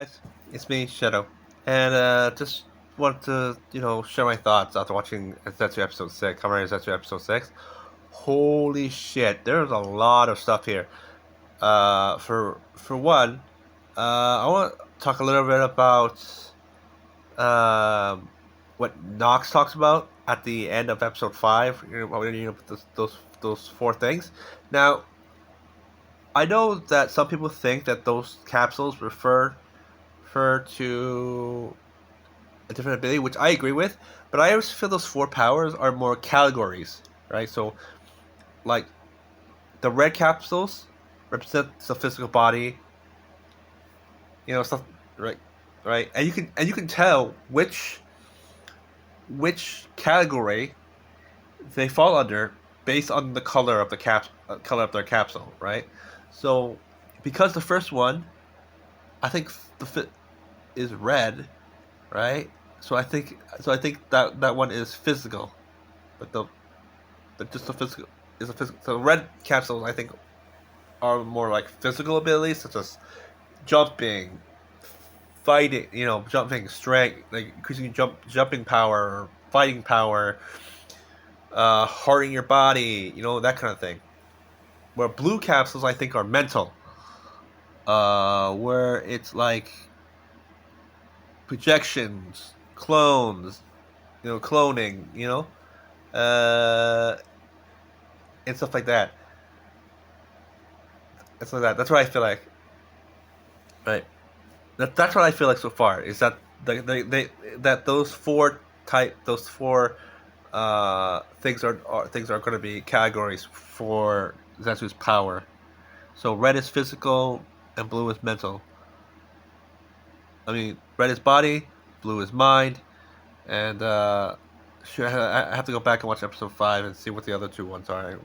Guys, it's me, Shadow, and just want to share my thoughts after watching Zetsu episode 6. Kamen Rider Zetsu episode 6. Holy shit, there's a lot of stuff here. For one, I want to talk a little bit about what Nox talks about at the end of episode 5. Those four things. Now, I know that some people think that those capsules refer to a different ability, which I agree with. But I always feel those four powers are more categories, right? So, like the red capsules represent the physical body, stuff, right? Right, and you can tell which category they fall under based on the color of the color of their capsule, right? So, because the first one, I think the fit is red, right? So I think that one is physical, but just the physical is a physical. So red capsules I think are more like physical abilities such as jumping, fighting, jumping strength, like increasing jumping power, fighting power, hardening your body, that kind of thing. Where blue capsules I think are mental, where it's like projections, clones, cloning, uh, and stuff like that. It's like that. That's what I feel like. Right. That's what I feel like so far. Is that that those four things are going to be categories for Zetsu's power. So red is physical and blue is mental. I mean, red is body, blue is mind, and sure, I have to go back and watch episode 5 and see what the other two ones are.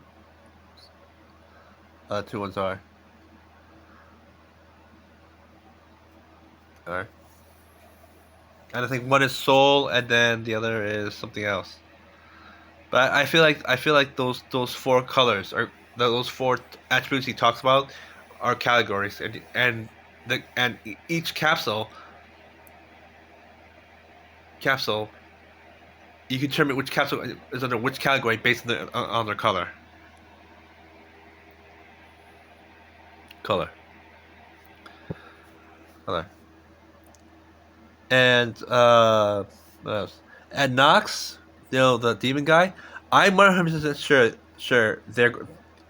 Two ones are. All right. And I think one is soul, and then the other is something else. But I feel like those four colors are those four attributes he talks about are categories, and each capsule you can determine which capsule is under which category based on their color color. And what else? And Nox, the demon guy. I'm 100% sure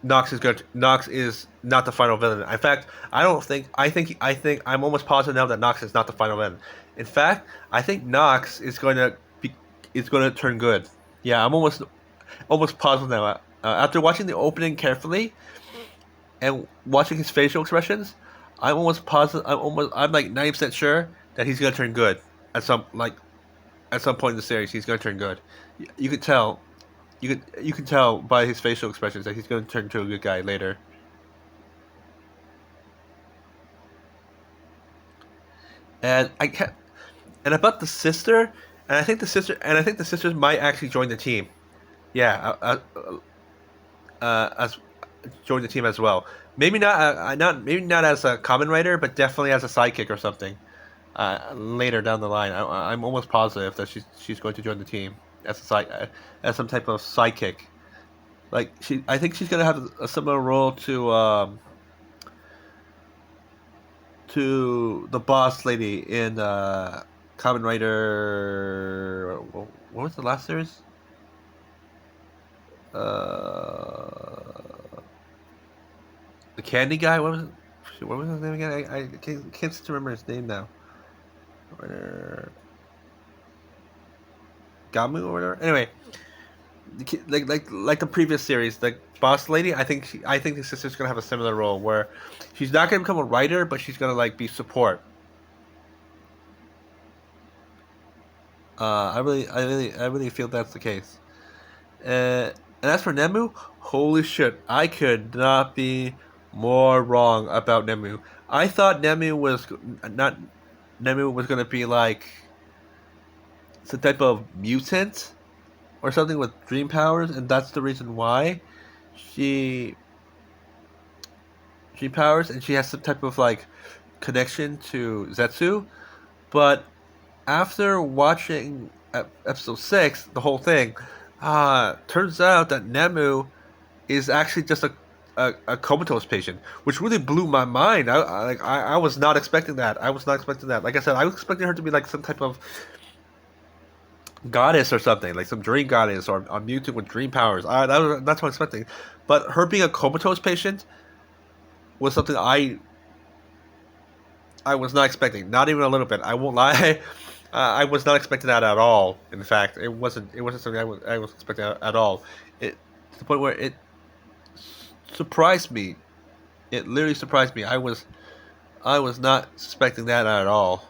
Nox is not the final villain. In fact, I think I'm almost positive now that Nox is not the final villain. In fact, I think Nox is going to turn good. Yeah, I'm almost positive now. After watching the opening carefully and watching his facial expressions, I'm almost positive. I'm like 90% sure that he's going to turn good at some point in the series. He's going to turn good. You could tell. You can tell by his facial expressions that he's going to turn into a good guy later. And I can't. And about the sister, and I think the sisters might actually join the team. Yeah, as join the team as well. Maybe not as a common writer, but definitely as a sidekick or something. Later down the line, I'm almost positive that she's going to join the team as as some type of sidekick. Like I think she's gonna have a similar role to the boss lady in Kamen Rider. What was the last series? Uh, the Candy guy. What was his name again? I can't seem to remember his name now. Gamu or whatever. Anyway, like the previous series, the boss lady. I think the sister's gonna have a similar role where she's not gonna become a writer, but she's gonna like be support. I really feel that's the case. And as for Nemu, holy shit, I could not be more wrong about Nemu. I thought Nemu was gonna be like some type of mutant or something with dream powers, and that's the reason why she she powers, and she has some type of like connection to Zetsu, but after watching episode 6, the whole thing, turns out that Nemu is actually just a comatose patient, which really blew my mind. I was not expecting that. I was not expecting that. Like I said, I was expecting her to be like some type of goddess or something, like some dream goddess or a mutant with dream powers. That's what I'm expecting. But her being a comatose patient was something I was not expecting. Not even a little bit. I won't lie. I was not expecting that at all. In fact, it wasn't something I was expecting at all. It to the point where it surprised me. It literally surprised me. I was not expecting that at all.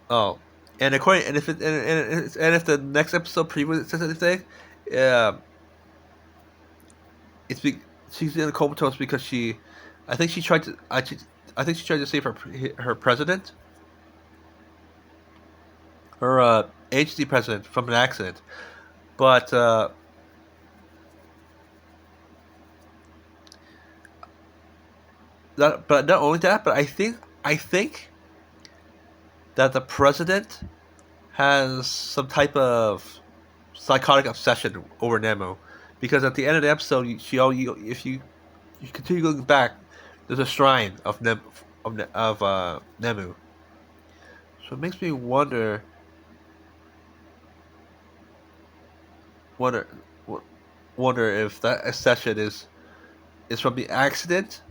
Oh, and according and if the next episode preview says anything, yeah, it's she's in a comatose because I think she tried to I think she tried to save her president, her agency president from an accident, but but not only that, but I think that the president has some type of psychotic obsession over Nemo, because at the end of the episode, if you continue going back, there's a shrine of Nemu. So it makes me wonder, wonder if that obsession is from the accident.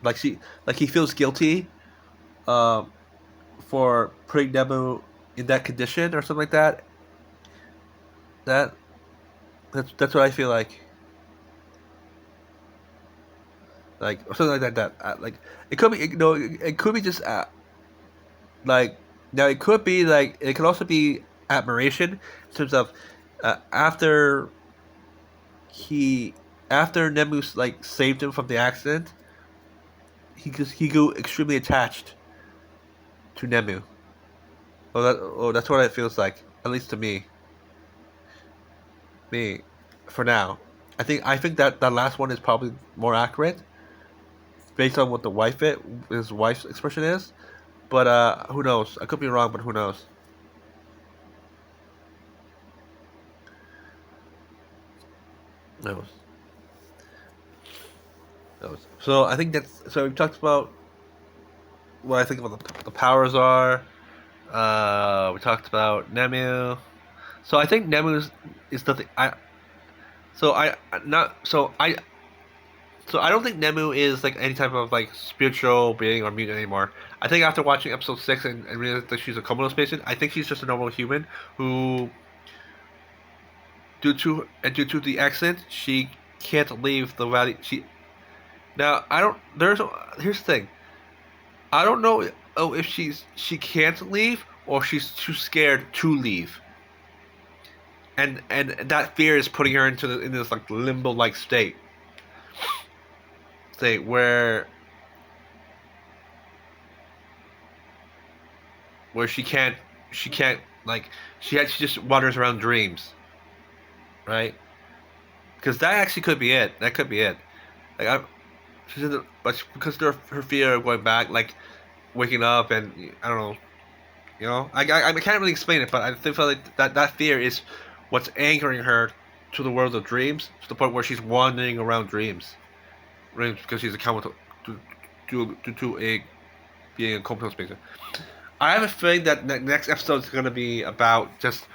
Like he feels guilty, um, for putting Nemu in that condition or something like that. That that's what I feel like. Like or something like that. Like it could be, it could be just like now it could be like it could also be admiration in terms of after he after Nemu like saved him from the accident, he grew extremely attached to Nemu. That's what it feels like, at least to me, for now. I think that that last one is probably more accurate based on what his wife's expression is. But who knows? I could be wrong, but who knows? Knows. Knows. So I think that's so. We talked about what I think about the powers are. We talked about Nemu. So I think Nemu is nothing. So I not so I don't think Nemu is like any type of like spiritual being or mutant anymore. I think after watching episode 6 and realizing that she's a comatose patient, I think she's just a normal human who, due to the accident, she can't leave the valley. Now I don't. Here's the thing. I don't know. Oh, if she can't leave or she's too scared to leave, and that fear is putting her in this like limbo like state where she can't like she just wanders around dreams, right? Because that actually could be it. That could be it. Like she's in but because of her fear of going back, like waking up and I don't know, I can't really explain it, but I feel like that fear is what's anchoring her to the world of dreams to the point where she's wandering around dreams because she's a comatose to a being a comatose patient. I have a feeling that the next episode is going to be about just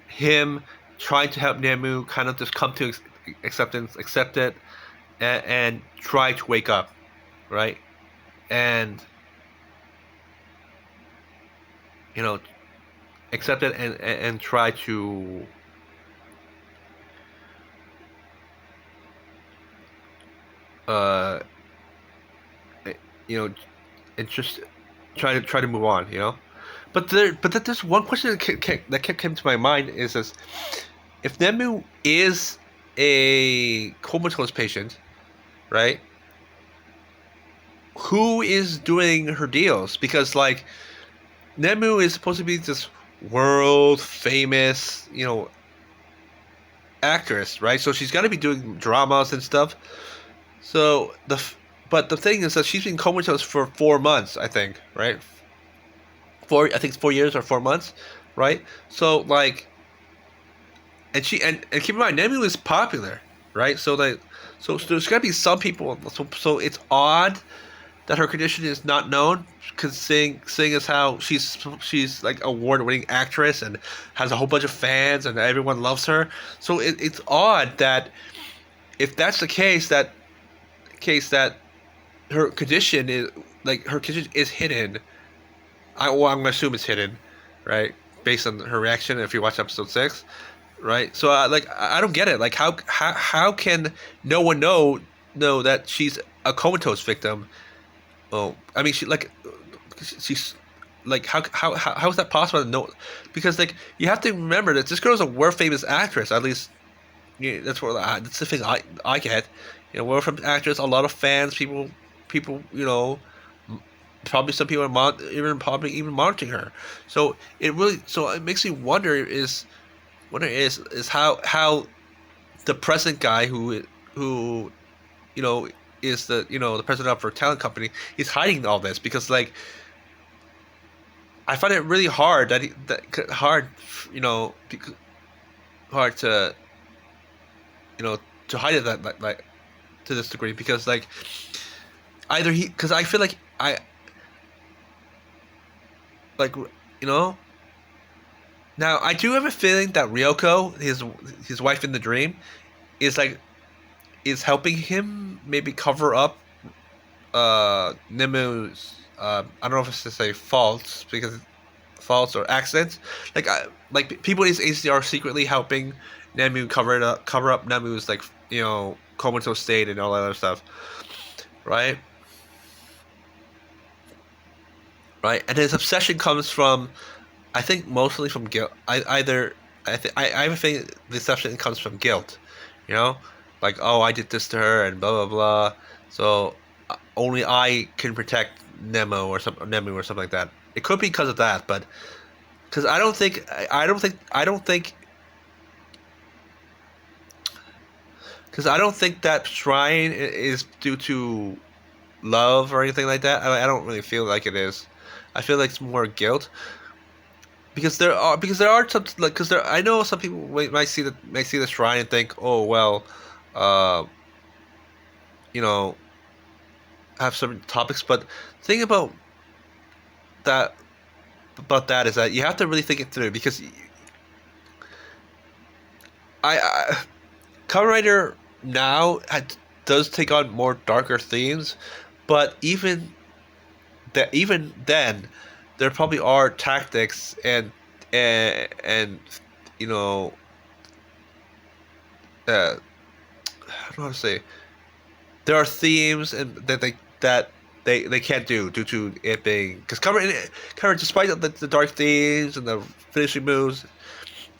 him trying to help Nemu kind of just come to acceptance, accept it, and try to wake up, right? And you know, accept it and try to uh, eh, you know, and just try to move on, there's one question that kept came to my mind is this: if Nemu is a comatose patient, right? Who is doing her deals? Because like Nemu is supposed to be this world famous, actress, right? So she's got to be doing dramas and stuff. So but the thing is that she's been comatose for 4 months, I think, right? I think it's 4 years or 4 months, right? So like, and and keep in mind, Nemu is popular, right? So like, so there's gotta be some people. So it's odd that her condition is not known, because seeing as how she's like award-winning actress and has a whole bunch of fans and everyone loves her. So it's odd that if that's the case that her condition is her condition is hidden. I'm gonna assume it's hidden, right? Based on her reaction, if you watch episode 6, right? So I don't get it. Like how can no one know that she's a comatose victim? Oh, I mean, she's like how is that possible? No, because like you have to remember that this girl's a world famous actress. At least that's the thing I get. World famous actress, a lot of fans, people. Probably some people are probably even monitoring her. So it makes me wonder is how the present guy who you know is the president of her talent company, he's hiding all this, because like I find it really hard you know bec- hard to hide it that like to this degree, because like either he because I feel like I like you know now I do have a feeling that Ryoko, his wife in the dream, is like is helping him maybe cover up Nemu's I don't know if it's to say faults, because faults or accidents. Like people in his agency are secretly helping Nemu cover up Nemu's comatose state and all that other stuff, right? Right, and his obsession comes from, I think, mostly from guilt. I have a feeling the obsession comes from guilt, you know, like, oh, I did this to her and blah blah blah, so only I can protect Nemu or something like that. It could be because of that, but because I don't think that shrine is due to love or anything like that. I don't really feel like it is. I feel like it's more guilt, because there are some, like, because there I know some people might see the shrine and think, oh well, uh, you know, have some topics, but the thing that that is that you have to really think it through, because I Kamen Rider now does take on more darker themes, but even then, there probably are tactics and you know I don't know how to say, there are themes and that they can't do due to it being, because cover despite the dark themes and the finishing moves,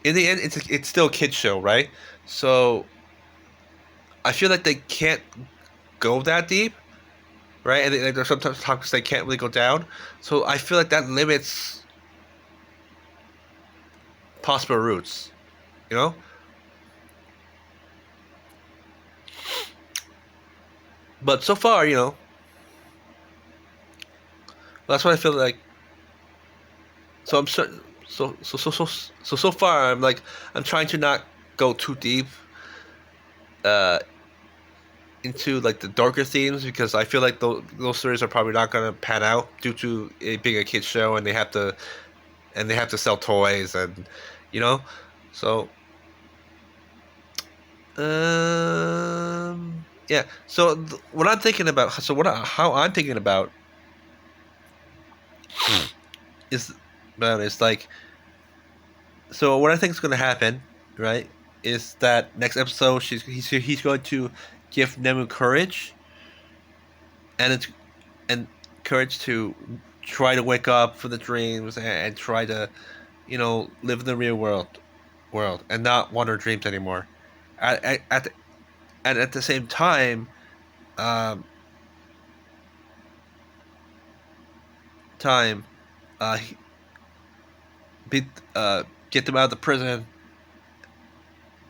in the end it's still a kid show, right? So I feel like they can't go that deep, right? And there's sometimes topics they can't really go down. So I feel like that limits possible routes, you know. But so far, that's what I feel like. So I'm certain. So far, I'm trying to not go too deep uh, into like the darker themes, because I feel like those stories are probably not gonna pan out due to it being a kids show, and they have to sell toys, and you know. So yeah. So what I'm thinking about, how I'm thinking about is, like, so what I think is going to happen, right, is that next episode he's going to give Nemu courage, and and courage to try to wake up from the dreams, and try to live in the real world and not wander dreams anymore. At the, and at the same time, um, time he- beat get them out of the prison,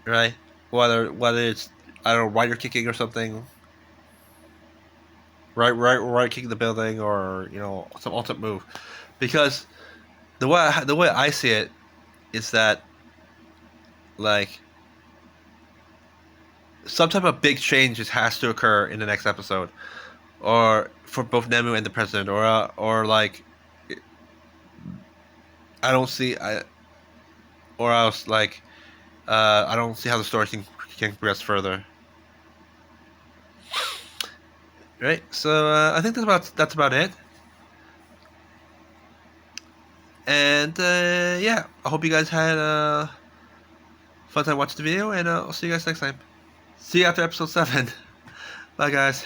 right? Whether it's, I don't know, rider kicking or something. right kicking the building, or some ultimate move, because the way I see it is that, like, some type of big changes has to occur in the next episode, or for both Nemu and the president, or like, I don't see I or else like, I don't see how the story can progress further. Right. So I think that's about it. And yeah, I hope you guys had a fun time watching the video, and I'll see you guys next time. See you after episode 7. Bye, guys.